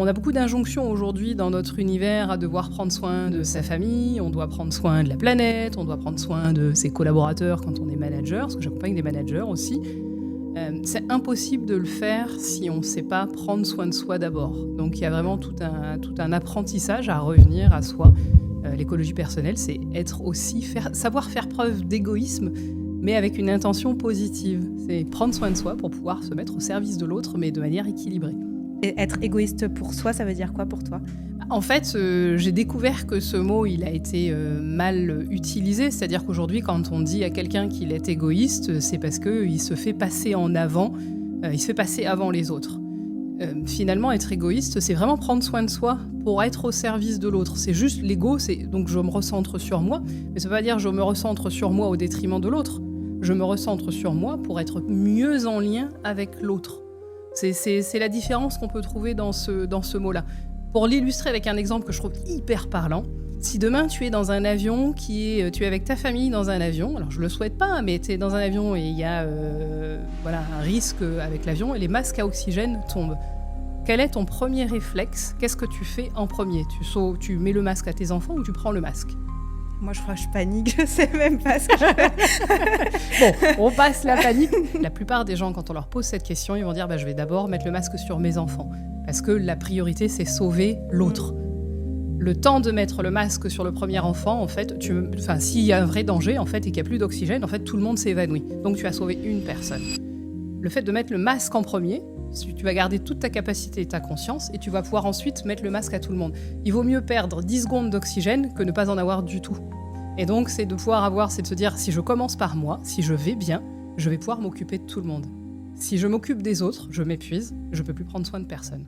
On a beaucoup d'injonctions aujourd'hui dans notre univers à devoir prendre soin de sa famille, on doit prendre soin de la planète, on doit prendre soin de ses collaborateurs quand on est manager, parce que j'accompagne des managers aussi. C'est impossible de le faire si on ne sait pas prendre soin de soi d'abord. Donc il y a vraiment tout un apprentissage à revenir à soi. L'écologie personnelle, c'est savoir faire preuve d'égoïsme, mais avec une intention positive. C'est prendre soin de soi pour pouvoir se mettre au service de l'autre, mais de manière équilibrée. Et être égoïste pour soi, ça veut dire quoi pour toi ? En fait, j'ai découvert que ce mot, il a été mal utilisé. C'est-à-dire qu'aujourd'hui, quand on dit à quelqu'un qu'il est égoïste, c'est parce qu'il se fait passer en avant, il se fait passer avant les autres. Finalement, être égoïste, c'est vraiment prendre soin de soi pour être au service de l'autre. C'est juste l'ego, donc je me recentre sur moi, mais ça ne veut pas dire je me recentre sur moi au détriment de l'autre. Je me recentre sur moi pour être mieux en lien avec l'autre. C'est la différence qu'on peut trouver dans ce mot-là. Pour l'illustrer avec un exemple que je trouve hyper parlant, si demain tu es dans un avion, tu es avec ta famille dans un avion, alors je le souhaite pas, mais tu es dans un avion et il y a un risque avec l'avion et les masques à oxygène tombent. Quel est ton premier réflexe ? Qu'est-ce que tu fais en premier ? Tu mets le masque à tes enfants ou tu prends le masque ? Moi, je crois que je panique, je sais même pas ce que je fais. Bon, on passe la panique. La plupart des gens, quand on leur pose cette question, ils vont dire je vais d'abord mettre le masque sur mes enfants. Parce que la priorité, c'est sauver l'autre. Le temps de mettre le masque sur le premier enfant, en fait, s'il y a un vrai danger, en fait, et qu'il n'y a plus d'oxygène, en fait, tout le monde s'évanouit. Donc, tu as sauvé une personne. Le fait de mettre le masque en premier, tu vas garder toute ta capacité et ta conscience, et tu vas pouvoir ensuite mettre le masque à tout le monde. Il vaut mieux perdre 10 secondes d'oxygène que ne pas en avoir du tout. Et donc, c'est de se dire, si je commence par moi, si je vais bien, je vais pouvoir m'occuper de tout le monde. Si je m'occupe des autres, je m'épuise, je ne peux plus prendre soin de personne.